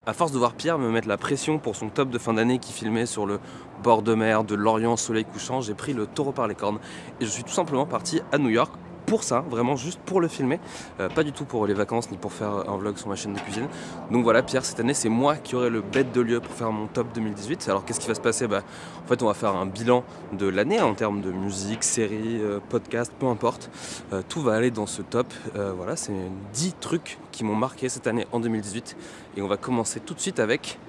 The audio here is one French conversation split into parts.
À force de voir Pierre me mettre la pression pour son top de fin d'année qui filmait sur le bord de mer, de l'Orient, soleil couchant, j'ai pris le taureau par les cornes et je suis tout simplement parti à New York pour ça, vraiment juste pour le filmer, pas du tout pour les vacances ni pour faire un vlog sur ma chaîne de cuisine. Donc voilà, Pierre, cette année c'est moi qui aurai le bête de lieu pour faire mon top 2018. Alors qu'est-ce qui va se passer? En fait on va faire un bilan de l'année en termes de musique, séries, podcast, peu importe. Tout va aller dans ce top. Voilà, c'est 10 trucs qui m'ont marqué cette année en 2018 et on va commencer tout de suite avec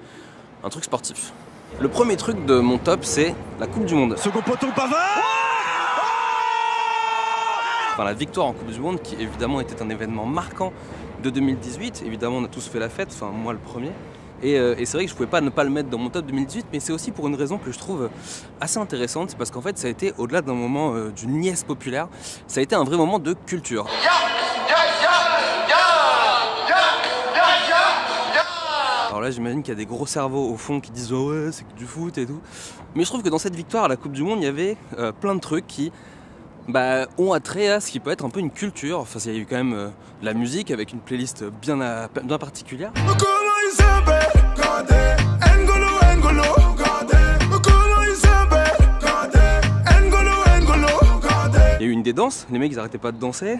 un truc sportif. Le premier truc de mon top, c'est la Coupe du Monde. Second poteau, Pavard. Enfin, la victoire en Coupe du Monde qui évidemment était un événement marquant de 2018. Évidemment on a tous fait la fête, enfin moi le premier. Et c'est vrai que je pouvais pas ne pas le mettre dans mon top 2018, mais c'est aussi pour une raison que je trouve assez intéressante, c'est parce qu'en fait ça a été au-delà d'un moment d'une liesse populaire, ça a été un vrai moment de culture. Alors là j'imagine qu'il y a des gros cerveaux au fond qui disent oh ouais c'est que du foot et tout. Mais je trouve que dans cette victoire à la Coupe du Monde il y avait plein de trucs qui ont attrait à ce qui peut être un peu une culture. Enfin, il y a eu quand même de la musique avec une playlist bien particulière. Il y a eu une des danses, les mecs ils arrêtaient pas de danser.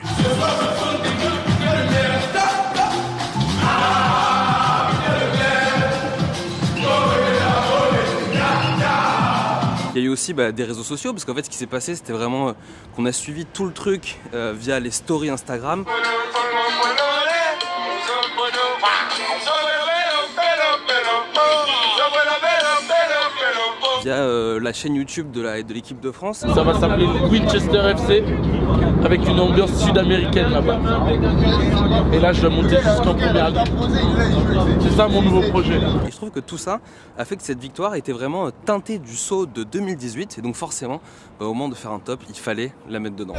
Il y a eu aussi des réseaux sociaux, parce qu'en fait ce qui s'est passé c'était vraiment qu'on a suivi tout le truc via les stories Instagram. Via la chaîne YouTube de l'équipe de France. Ça va s'appeler Winchester FC avec une ambiance sud-américaine là-bas. Et là je vais monter jusqu'en première ligue. C'est ça mon nouveau projet. Et je trouve que tout ça a fait que cette victoire était vraiment teintée du saut de 2018 et donc forcément au moment de faire un top il fallait la mettre dedans.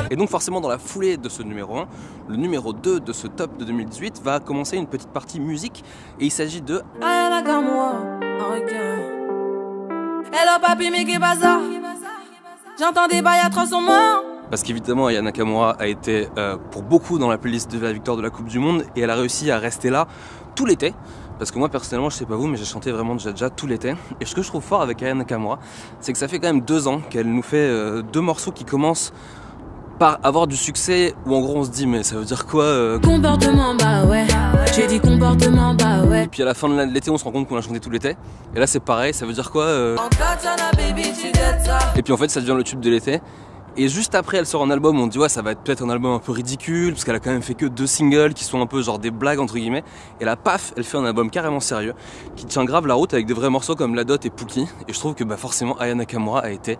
Et donc forcément dans la foulée de ce numéro 1, le numéro 2 de ce top de 2018 va commencer une petite partie musique et il s'agit de Ayana Kamura. Hello papi mais qu'est bazar. J'entends des bails atroces au moins. Parce qu'évidemment Ayana Kamura a été pour beaucoup dans la playlist de la victoire de la Coupe du Monde et elle a réussi à rester là tout l'été. Parce que moi personnellement, je sais pas vous, mais j'ai chanté vraiment Dja tout l'été. Et ce que je trouve fort avec Ayana Kamura, c'est que ça fait quand même 2 ans qu'elle nous fait 2 morceaux qui commencent par avoir du succès où en gros on se dit mais ça veut dire quoi comportement ouais, j'ai dit comportement ouais. Et puis à la fin de l'été on se rend compte qu'on a chanté tout l'été. Et là c'est pareil, ça veut dire quoi Et puis en fait ça devient le tube de l'été. Et juste après elle sort un album, on dit ouais ça va être peut-être un album un peu ridicule parce qu'elle a quand même fait que 2 singles qui sont un peu genre des blagues entre guillemets. Et là paf, elle fait un album carrément sérieux qui tient grave la route avec des vrais morceaux comme La Dot et Pookie. Et je trouve que forcément Ayana Kamura a été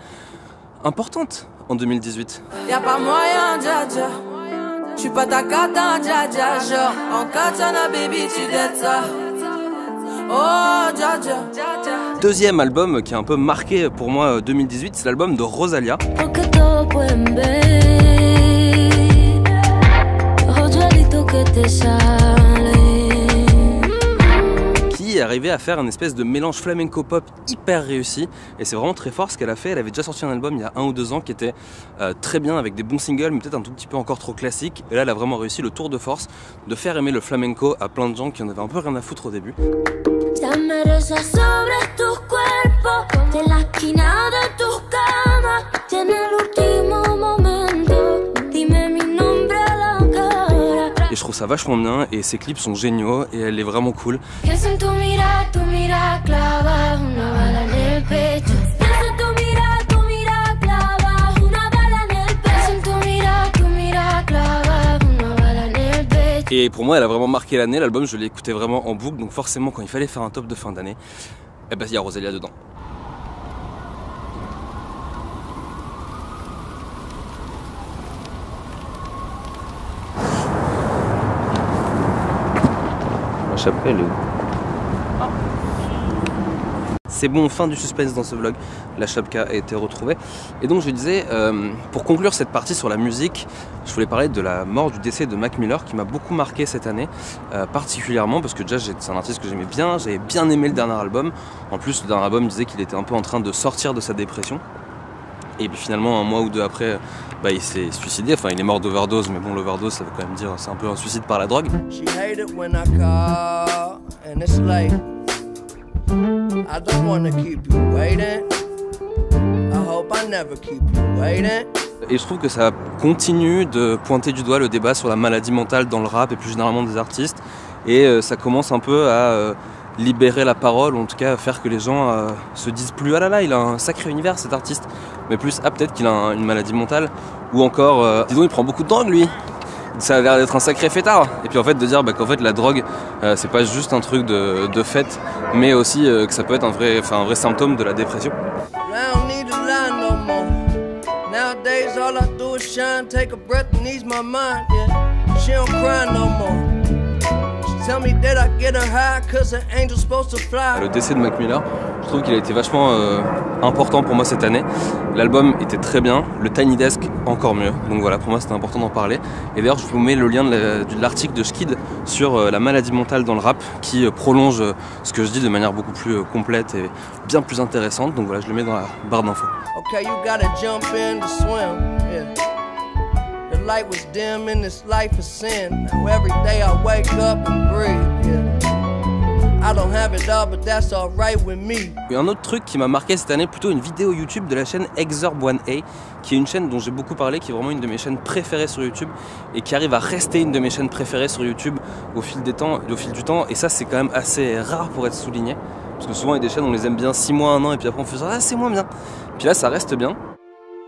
importante en 2018. Y'a pas moyen, dja dja. J'suis pas ta cata, dja dja. Genre, en katana, baby, tu dettes ça. Oh, dja dja. Deuxième album qui a un peu marqué pour moi 2018, c'est l'album de Rosalia. Qui est arrivé à faire un espèce de mélange flamenco pop hyper réussi et c'est vraiment très fort ce qu'elle a fait. Elle avait déjà sorti un album il y a 1 ou 2 ans qui était très bien avec des bons singles mais peut-être un tout petit peu encore trop classique et là elle a vraiment réussi le tour de force de faire aimer le flamenco à plein de gens qui en avaient un peu rien à foutre au début. Et je trouve ça vachement bien et ses clips sont géniaux et elle est vraiment cool. Et pour moi elle a vraiment marqué l'année, l'album je l'ai écouté vraiment en boucle donc forcément quand il fallait faire un top de fin d'année, il y a Rosalia dedans. La chapelle est où? C'est bon, fin du suspense dans ce vlog, la chapka a été retrouvée. Et donc je disais, pour conclure cette partie sur la musique, je voulais parler de la mort, du décès de Mac Miller qui m'a beaucoup marqué cette année, particulièrement parce que déjà c'est un artiste que j'aimais bien, j'avais bien aimé le dernier album. En plus le dernier album disait qu'il était un peu en train de sortir de sa dépression. Et puis finalement, un mois ou deux après, bah, il s'est suicidé. Enfin, il est mort d'overdose, mais bon, l'overdose, ça veut quand même dire c'est un peu un suicide par la drogue. Et je trouve que ça continue de pointer du doigt le débat sur la maladie mentale dans le rap et plus généralement des artistes. Et ça commence un peu à libérer la parole, ou en tout cas à faire que les gens se disent plus « Ah là là, il a un sacré univers cet artiste », mais plus « Ah peut-être qu'il a une maladie mentale », ou encore « Dis donc, il prend beaucoup de drogue lui !» Ça a l'air d'être un sacré fêtard. Et puis en fait de dire qu'en fait la drogue c'est pas juste un truc de fête, mais aussi que ça peut être un vrai symptôme de la dépression. Nowadays all I do is shine, take a breath and ease my mind, yeah. She don't cry no more. She tell me that I get her high cause an angel's supposed to fly. Le décès de Mac Miller, je trouve qu'il a été vachement important pour moi cette année. L'album était très bien, le Tiny Desk encore mieux. Donc voilà, pour moi c'était important d'en parler. Et d'ailleurs je vous mets le lien de l'article de Skid sur la maladie mentale dans le rap qui prolonge ce que je dis de manière beaucoup plus complète et bien plus intéressante. Donc voilà, je le mets dans la barre d'infos. Okay, you gotta jump in to swim, yeah. The light was dim and this life is sin. Now every day I wake up and breathe, yeah. I don't have it all, but that's all right with me. Et un autre truc qui m'a marqué cette année, plutôt une vidéo YouTube de la chaîne Exorb1A, qui est une chaîne dont j'ai beaucoup parlé, qui est vraiment une de mes chaînes préférées sur YouTube et qui arrive à rester une de mes chaînes préférées sur YouTube au fil du temps. Et ça, c'est quand même assez rare pour être souligné. Parce que souvent, il y a des chaînes, on les aime bien 6 mois, 1 an, et puis après on fait ça, ah, c'est moins bien. Puis là, ça reste bien.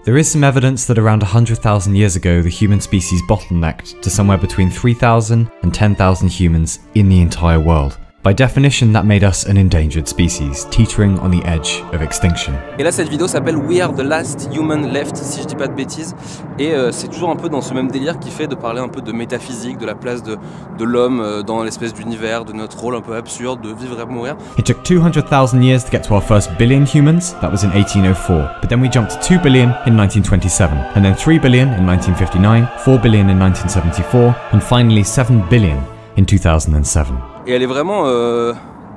There is some evidence that around 100,000 years ago, the human species bottlenecked to somewhere between 3,000 and 10,000 humans in the entire world. By definition, that made us an endangered species, teetering on the edge of extinction. Et là, cette vidéo s'appelle We Are the Last Human Left, si je dis pas de bêtises. Et c'est toujours un peu dans ce même délire qui fait de parler un peu de métaphysique, de la place de l'homme dans l'espèce d'univers, de notre rôle un peu absurde de vivre et mourir. It took 200,000 years to get to our first billion humans, that was in 1804. But then we jumped to 2 billion in 1927, and then 3 billion in 1959, 4 billion in 1974, and finally 7 billion in 2007. Et elle est vraiment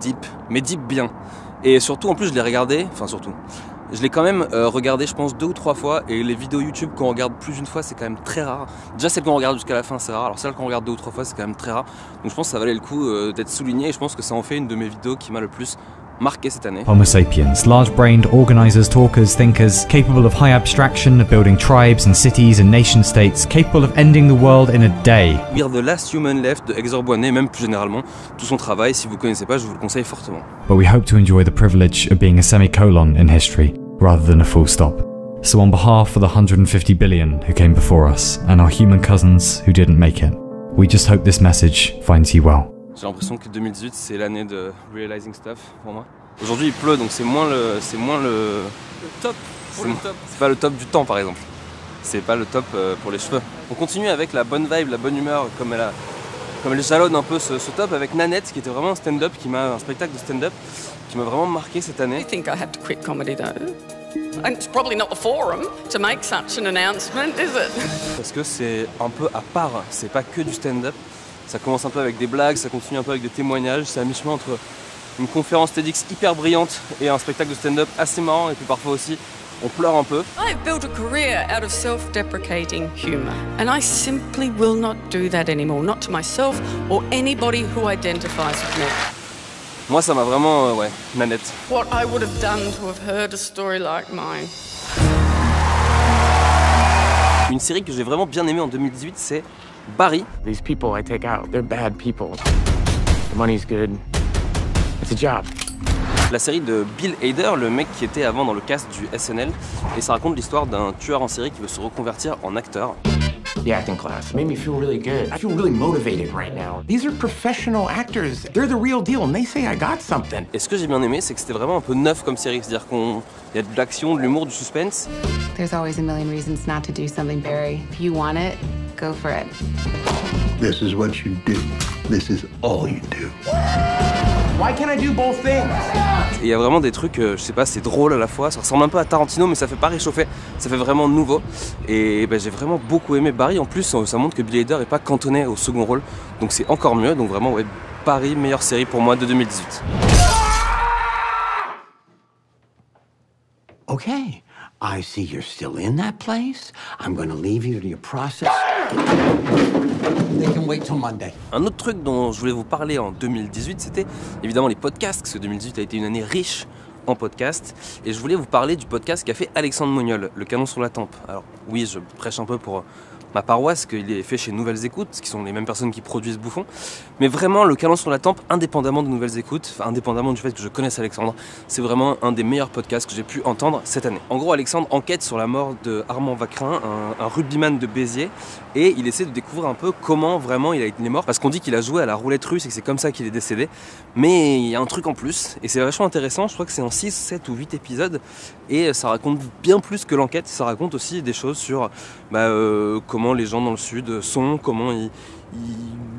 deep, mais deep bien. Et surtout, en plus, je l'ai regardé, je l'ai quand même regardé, je pense, 2 ou 3 fois. Et les vidéos YouTube qu'on regarde plus d'une fois, c'est quand même très rare. Déjà, celles qu'on regarde jusqu'à la fin, c'est rare. Alors celles qu'on regarde 2 ou 3 fois, c'est quand même très rare. Donc je pense que ça valait le coup d'être souligné. Et je pense que ça en fait une de mes vidéos qui m'a le plus marqué cette année. Homo sapiens, large-brained organizers, talkers, thinkers, capable of high abstraction, of building tribes and cities and nation-states, capable of ending the world in a day. We Are the Last Human Left de Exorb1A, même plus généralement, tout son travail, si vous ne connaissez pas, je vous le conseille fortement. But we hope to enjoy the privilege of being a semicolon in history, rather than a full stop. So on behalf of the 150 billion who came before us, and our human cousins who didn't make it, we just hope this message finds you well. J'ai l'impression que 2018 c'est l'année de Realizing Stuff pour moi. Aujourd'hui il pleut donc c'est moins le top. C'est pas le top du temps par exemple. C'est pas le top pour les cheveux. On continue avec la bonne vibe, la bonne humeur comme elle jalonne un peu ce top avec Nanette qui était vraiment un stand-up un spectacle de stand-up qui m'a vraiment marqué cette année. I think I have to quit comedy though. And it's probably not the forum to make such an announcement, is it? Parce que c'est un peu à part, c'est pas que du stand-up. Ça commence un peu avec des blagues, ça continue un peu avec des témoignages, c'est à mi-chemin entre une conférence TEDx hyper brillante et un spectacle de stand-up assez marrant et puis parfois aussi on pleure un peu. I've built a career out of self-deprecating humor and I simply will not do that anymore, not to myself or anybody who identifies with me. Moi ça m'a vraiment, Nanette. What I would have done to have heard a story like mine. Une série que j'ai vraiment bien aimée en 2018, c'est Barry. These people I take out, they're bad people. The money's good. It's a job. La série de Bill Hader, le mec qui était avant dans le cast du SNL, et ça raconte l'histoire d'un tueur en série qui veut se reconvertir en acteur. The acting class made me feel really good. I feel really motivated right now. These are professional actors. They're the real deal and they say I got something. Et ce que j'ai bien aimé, c'est que c'était vraiment un peu neuf comme série, c'est-à-dire qu'il y a de l'action, de l'humour, du suspense. There's always a million reasons not to do something, Barry. If you want it, go for it. This is what you do. This is all you do. Why can't I do both things? Et il y a vraiment des trucs, je sais pas, c'est drôle à la fois, ça ressemble un peu à Tarantino mais ça fait pas réchauffer, ça fait vraiment nouveau. Et j'ai vraiment beaucoup aimé Barry, en plus ça montre que Bill Hader est pas cantonné au second rôle, donc c'est encore mieux, donc vraiment Barry, meilleure série pour moi de 2018. Okay, I see you're still in that place. I'm going to leave you to your process. They can wait till Monday. Un autre truc dont je voulais vous parler en 2018, c'était évidemment les podcasts, parce que 2018 a été une année riche en podcast, et je voulais vous parler du podcast qu'a fait Alexandre Moniol, Le Canon sur la Tempe. Alors oui, je prêche un peu pour ma paroisse, qu'il est fait chez Nouvelles Écoutes, qui sont les mêmes personnes qui produisent Bouffon, mais vraiment Le Canon sur la Tempe, indépendamment de Nouvelles Écoutes, enfin indépendamment du fait que je connaisse Alexandre, c'est vraiment un des meilleurs podcasts que j'ai pu entendre cette année. En gros, Alexandre enquête sur la mort de Armand Vacrin, un rugbyman de Béziers, et il essaie de découvrir un peu comment vraiment il est mort, parce qu'on dit qu'il a joué à la roulette russe et que c'est comme ça qu'il est décédé, mais il y a un truc en plus, et c'est vachement intéressant. Je crois que c'est en 6, 7 ou 8 épisodes, et ça raconte bien plus que l'enquête, ça raconte aussi des choses sur comment les gens dans le sud sont, comment ils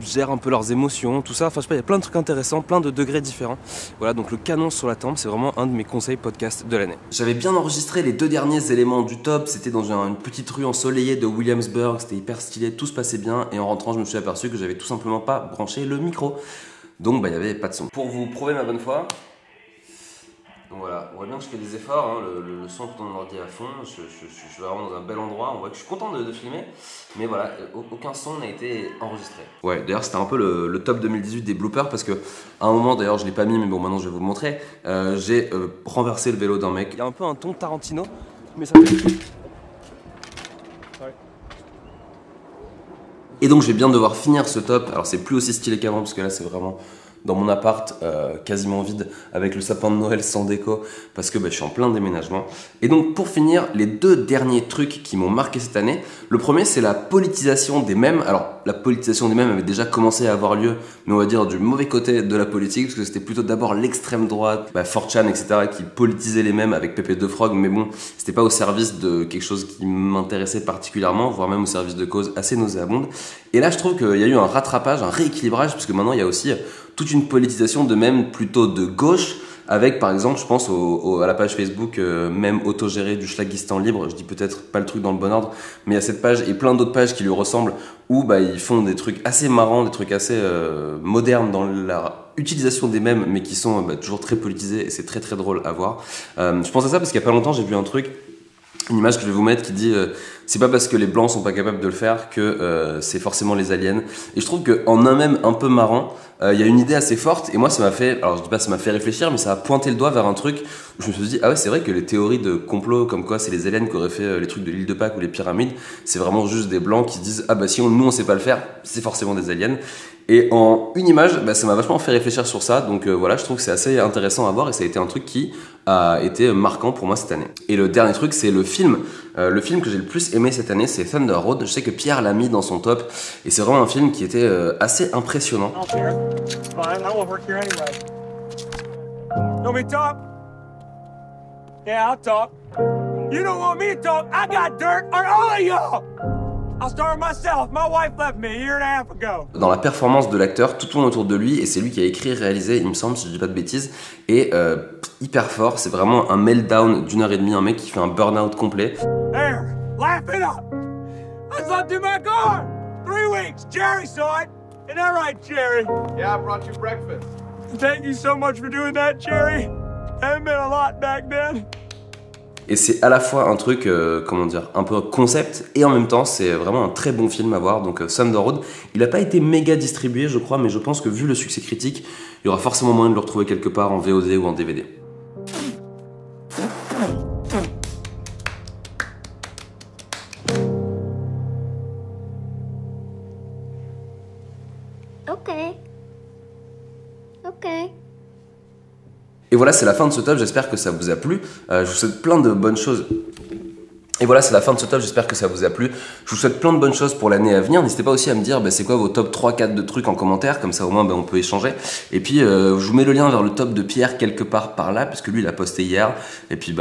gèrent un peu leurs émotions, tout ça. Enfin, je sais pas, il y a plein de trucs intéressants, plein de degrés différents. Voilà, donc Le Canon sur la Tempe, c'est vraiment un de mes conseils podcast de l'année. J'avais bien enregistré les 2 derniers éléments du top. C'était dans une petite rue ensoleillée de Williamsburg. C'était hyper stylé, tout se passait bien. Et en rentrant, je me suis aperçu que j'avais tout simplement pas branché le micro. Donc, il n'y avait pas de son. Pour vous prouver ma bonne foi, donc voilà, on voit bien que je fais des efforts, hein, le son tout dans l'ordi à fond, je suis vraiment dans un bel endroit, on voit que je suis content de filmer, mais voilà, aucun son n'a été enregistré. Ouais, d'ailleurs c'était un peu le top 2018 des bloopers, parce que à un moment, d'ailleurs je l'ai pas mis, mais bon maintenant je vais vous le montrer, j'ai renversé le vélo d'un mec. Il y a un peu un ton Tarantino, mais ça fait... Et donc je vais bien devoir finir ce top. Alors c'est plus aussi stylé qu'avant, parce que là c'est vraiment dans mon appart quasiment vide, avec le sapin de Noël sans déco, parce que je suis en plein déménagement. Et donc pour finir, les 2 derniers trucs qui m'ont marqué cette année, le premier c'est la politisation des mèmes. Alors la politisation des mèmes avait déjà commencé à avoir lieu, mais on va dire du mauvais côté de la politique, parce que c'était plutôt d'abord l'extrême droite, 4chan, etc. qui politisait les mèmes avec Pépé de Frog, mais bon, c'était pas au service de quelque chose qui m'intéressait particulièrement, voire même au service de causes assez nauséabondes. Et là je trouve qu'il y a eu un rattrapage, un rééquilibrage, parce que maintenant il y a aussi toute une politisation de mèmes plutôt de gauche, avec par exemple, je pense à la page Facebook mème autogérée du Schlagistan libre. Je dis peut-être pas le truc dans le bon ordre, mais il y a cette page et plein d'autres pages qui lui ressemblent, où ils font des trucs assez marrants, des trucs assez modernes dans la utilisation des mèmes, mais qui sont toujours très politisés, et c'est très très drôle à voir. Je pense à ça parce qu'il y a pas longtemps j'ai vu un truc, une image que je vais vous mettre qui dit c'est pas parce que les blancs sont pas capables de le faire que c'est forcément les aliens. Et je trouve qu'en un même un peu marrant, il y a une idée assez forte, et moi ça m'a fait, alors je dis pas ça m'a fait réfléchir, mais ça a pointé le doigt vers un truc où je me suis dit ah ouais, c'est vrai que les théories de complot comme quoi c'est les aliens qui auraient fait les trucs de l'île de Pâques ou les pyramides, c'est vraiment juste des blancs qui disent ah si nous on sait pas le faire, c'est forcément des aliens. Et en une image, ça m'a vachement fait réfléchir sur ça, donc voilà, je trouve que c'est assez intéressant à voir, et ça a été un truc qui a été marquant pour moi cette année. Et le dernier truc, c'est le film que j'ai le plus aimé cette année, c'est Thunder Road. Je sais que Pierre l'a mis dans son top, et c'est vraiment un film qui était assez impressionnant. Dans la performance de l'acteur, tout tourne autour de lui, et c'est lui qui a écrit, réalisé, il me semble, si je dis pas de bêtises, et hyper fort. C'est vraiment un meltdown d'une heure et demie, un mec qui fait un burn-out complet. There, laugh it up. I slept in my car 3 weeks. Jerry saw it. Isn't that right, Jerry? Yeah, I brought you breakfast. Thank you so much for doing that, Jerry. Haven't been a lot back then. Et c'est à la fois un truc, un peu concept, et en même temps c'est vraiment un très bon film à voir. Donc Thunder Road, il n'a pas été méga distribué je crois, mais je pense que vu le succès critique, il y aura forcément moyen de le retrouver quelque part en VOD ou en DVD. Ok. Et voilà, c'est la fin de ce top, j'espère que ça vous a plu. Je vous souhaite plein de bonnes choses. Et voilà, c'est la fin de ce top, j'espère que ça vous a plu. Je vous souhaite plein de bonnes choses pour l'année à venir. N'hésitez pas aussi à me dire c'est quoi vos top 3-4 de trucs en commentaire, comme ça au moins on peut échanger. Et puis je vous mets le lien vers le top de Pierre quelque part par là, parce que lui il a posté hier. Et puis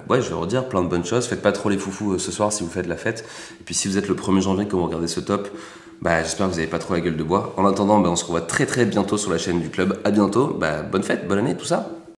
ouais, je vais redire plein de bonnes choses. Faites pas trop les foufous ce soir si vous faites la fête. Et puis si vous êtes le 1er janvier que vous regardez ce top, j'espère que vous n'avez pas trop la gueule de bois. En attendant, on se revoit très très bientôt sur la chaîne du club. À bientôt, bonne fête, bonne année, tout ça.